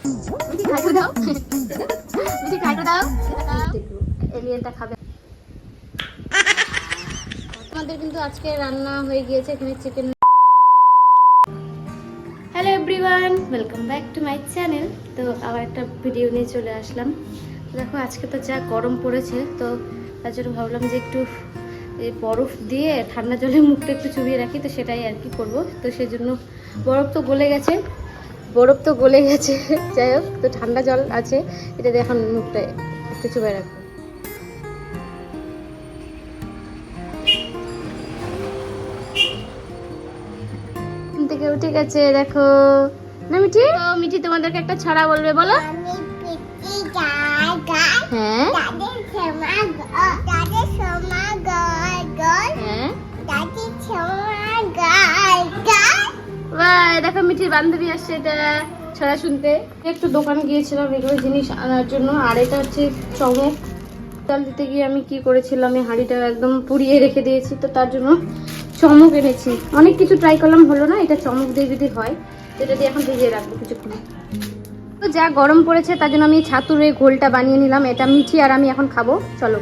মিঠি খাইটো দাও, মিঠি খাইটো দাও, এলিয়েনটা খাবে। আমাদের কিন্তু আজকে রান্না হয়ে গিয়েছে, এখানে chicken. Hello everyone, welcome back to my channel. তো আবার একটা ভিডিও নিয়ে চলে আসলাম। দেখো আজকে তো যা গরম পড়েছে, তো তার জন্য ভাবলাম যে একটু বরফ দিয়ে ঠান্ডা জলে মুখটা একটু চুবিয়ে রাখি, তো সেটাই আর কি করবো। তো সেই জন্য বরফ তো গলে গেছে, যাই হোক, তো ঠান্ডা জল আছে, এটা দিয়ে এখন মুখটা একটু চুবিয়ে রাখবো। থেকে উঠে গেছে দেখো না মিঠি। তো মিঠি তোমাদেরকে একটা ছড়া বলবে, বলো। হ্যাঁ দেখো মিঠির বান্ধবী আসছে, এটা ছড়া শুনতে। একটু দোকানে গিয়েছিলাম এগুলো জিনিস আনার জন্য, আর এটা হচ্ছে চমক। চাল দিতে গিয়ে আমি কি করেছিলাম, আমি হাঁড়িটা একদম পুড়িয়ে রেখে দিয়েছি, তো তার জন্য চমক এনেছি। অনেক কিছু ট্রাই করলাম, হলো না। এটা চমক দিয়ে যদি হয়, এটা দিয়ে এখন ভিজিয়ে রাখবো কিছুক্ষণ। তো যা গরম পড়েছে তার জন্য আমি ছাতুর এই ঘোলটা বানিয়ে নিলাম। এটা মিঠি আর আমি এখন খাবো, চলো।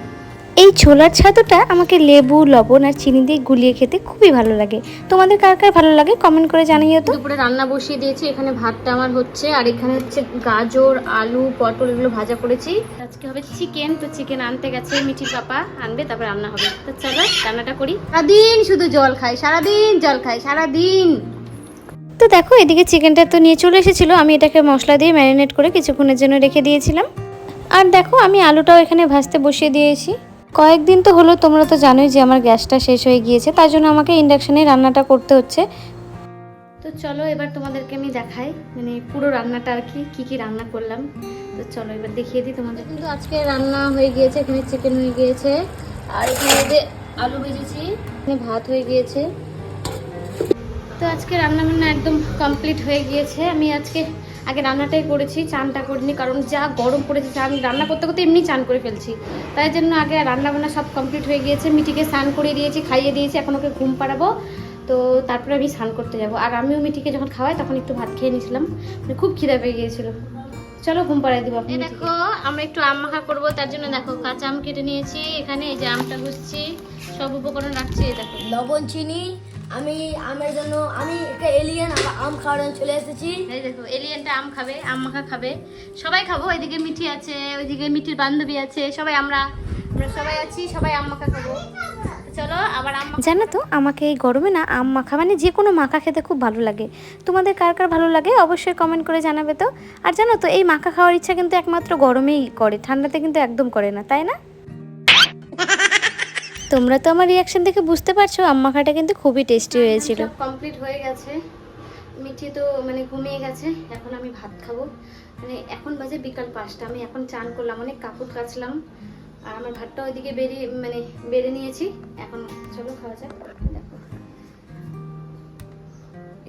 এই ছোলার ছাতুটা আমাকে লেবু, লবণ আর চিনি দিয়ে গুলিয়ে খেতে খুবই ভালো লাগে। তোমাদের কার কার ভালো লাগে কমেন্ট করে জানিও তো। দুপুরে রান্না বসিয়ে দিয়েছি, এখানে ভাতটা আমার হচ্ছে, আর এখানে হচ্ছে গাজর, আলু, পটল এগুলো ভাজা করেছি। আজকে হবে চিকেন, তো চিকেন আনতে গেছে মিঠি পাপা, আনবে তারপর রান্না হবে। তো চলো রান্নাটা করি। সারাদিন শুধু জল খাই, সারাদিন। তো দেখো এদিকে চিকেনটা তো নিয়ে চলে এসেছিলো, আমি এটাকে মশলা দিয়ে ম্যারিনেট করে কিছুক্ষণের জন্য রেখে দিয়েছিলাম। আর দেখো আমি আলুটাও এখানে ভাজতে বসিয়ে দিয়েছি। কয়েকদিন তো হলো, তোমরা তো জানোই যে আমার গ্যাসটা শেষ হয়ে গিয়েছে, তার জন্য আমাকে ইন্ডাকশানে রান্নাটা করতে হচ্ছে। তো চলো এবার তোমাদেরকে আমি দেখাই, মানে পুরো রান্নাটা আর কি রান্না করলাম। তো চলো এবার দেখিয়ে দিই তোমাদের। কিন্তু আজকে রান্না হয়ে গিয়েছে, এখানে চিকেন হয়ে গিয়েছে, আর এখানে আলু ভেজেছি, এখানে ভাত হয়ে গিয়েছে। তো আজকে রান্না বান্না একদম কমপ্লিট হয়ে গিয়েছে। আমি আজকে আগে রান্নাটাই করেছি, চানটা করিনি, কারণ যা গরম পড়েছে, চান রান্না করতে করতে এমনি চান করে ফেলছি, তাই জন্য আগে রান্না বান্না সব কমপ্লিট হয়ে গিয়েছে। মিঠিকে স্নান করিয়ে দিয়েছি, খাইয়ে দিয়েছি, এখন ওকে ঘুম পাড়াবো, তো তারপরে আমি স্নান করতে যাবো। আর আমিও মিঠিকে যখন খাওয়াই তখন একটু ভাত খেয়ে নিয়েছিলাম, খুব খিদা পেয়ে গিয়েছিল। চলো ঘুম পাড়াই দিব। আপনি দেখো আমরা একটু আম মাখা করবো, তার জন্য দেখো কাঁচা আম কেটে নিয়েছি, এখানে এই যে আমটা ঘুষছি, সব উপকরণ রাখছি। দেখো লবণ, চিনি। আমি আমের জন্য আমি একটা এলিয়েন আম খাওয়ার জন্য চলে এসেছি। এই দেখো এলিয়েনটা আম খাবে, আম মাখা খাবে, সবাই খাবো। এদিকে মিঠি আছে, ওইদিকে মিঠির বান্ধবী আছে, সবাই আমরা সবাই আছি, সবাই আম মাখা খাবো। চলো আবার আম মাখা। জানো তো আমাকে এই গরমে না আম মাখা মানে যে কোনো মাখা খেতে খুব ভালো লাগে। তোমাদের কার কার ভালো লাগে অবশ্যই কমেন্ট করে জানাবে তো। আর জানো তো এই মাখা খাওয়ার ইচ্ছা কিন্তু একমাত্র গরমেই করে, ঠান্ডাতে কিন্তু একদম করে না, তাই না? তোমরা তো আমার রিয়াকশন দেখে বুঝতে পারছো আম মাখাটা কিন্তু খুবই টেস্টি হয়েছিল। কমপ্লিট হয়ে গেছে, মিঠি তো মানে ঘুমিয়ে গেছে, এখন আমি ভাত খাবো। মানে এখন বাজে বিকাল 5টা, আমি এখন চান করলাম, অনেক কাপড় কাচলাম, আর আমার ভাতটা ওইদিকে বেড়ে নিয়েছি। এখন চলো খাওয়া যাক। দেখো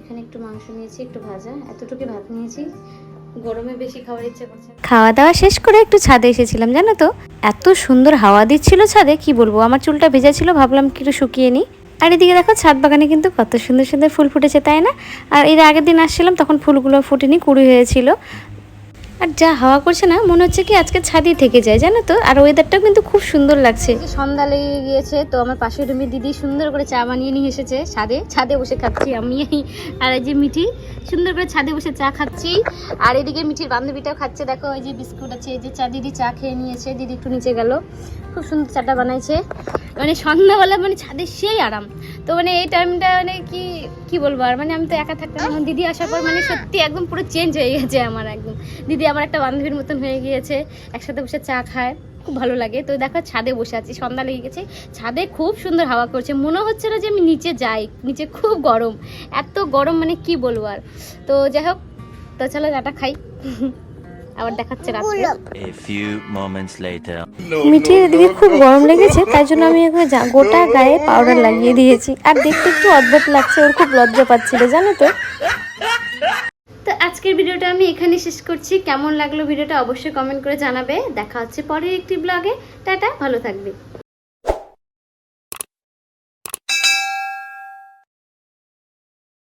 এখানে একটু মাংস নিয়েছি, একটু ভাজা, এতটুকু ভাত নিয়েছি, গরমে বেশি খাওয়ার ইচ্ছে করছে। খাওয়া দাওয়া শেষ করে একটু ছাদে এসেছিলাম, জানো তো এত সুন্দর হাওয়া দিচ্ছিল ছাদে, কি বলবো। আমার চুলটা ভেজা ছিল, ভাবলাম কি একটু শুকিয়ে নিই। আর এদিকে দেখো ছাদ বাগানে কিন্তু কত সুন্দর সুন্দর ফুল ফুটেছে, তাই না? আর এর আগের দিন আসছিলাম তখন ফুলগুলো ফুটেনি, কুড়ি হয়েছিল। আর যা হাওয়া করছে না, মনে হচ্ছে কি আজকে ছাদই থেকে যায়, জানো তো। আর ওয়েদারটাও কিন্তু খুব সুন্দর লাগছে। সন্ধ্যা লেগে গিয়েছে, তো আমার পাশের রুমে দিদি সুন্দর করে চা বানিয়ে নিয়ে এসেছে, ছাদে বসে খাচ্ছি আমি আর এই যে মিঠি সুন্দর করে ছাদে বসে চা খাচ্ছি। আর এদিকে মিঠির বান্ধবীটাও খাচ্ছে, দেখো এই যে বিস্কুট আছে, এই যে চা, দিদি চা খেয়ে নিয়েছে, দিদি একটু নিচে গেল, খুব সুন্দর চাটা বানাইছে। মানে সন্ধ্যাবেলা মানে ছাদে সেই আরাম। তো মানে এই টাইমটা মানে কি বলবো, আর মানে আমি তো একা থাকতাম, এখন দিদি আসার পর মানে সত্যি একদম পুরো চেঞ্জ হয়ে গেছে আমার একদম। দিদি আমার একটা বান্ধবীর মতন হয়ে গিয়েছে, একসাথে বসে চা খায়, খুব ভালো লাগে। তো দেখো ছাদে বসে আছি, সন্ধ্যা লেগে গেছে, ছাদে খুব সুন্দর হাওয়া করছে, মনে হচ্ছে না যে আমি নিচে যাই, নিচে খুব গরম, এত গরম মানে কি বলবো আর। তো যাই হোক, তো চলো চাটা খাই, আবার দেখাচ্ছে রাত্রে। মিঠির এদিকে খুব গরম লেগেছে, তাই জন্য আমি ওকে গোটা গায়ে পাউডার লাগিয়ে দিয়েছি। আর দেখতে একটু অদ্ভুত লাগছে, ওর খুব লজ্জা পাচ্ছিল, জানো তো। তো আজকের ভিডিওটা আমি এখানে শেষ করছি। কেমন লাগলো ভিডিওটা অবশ্যই কমেন্ট করে জানাবে। দেখা হচ্ছে পরের একটি ব্লগে। টাটা, ভালো থাকবে।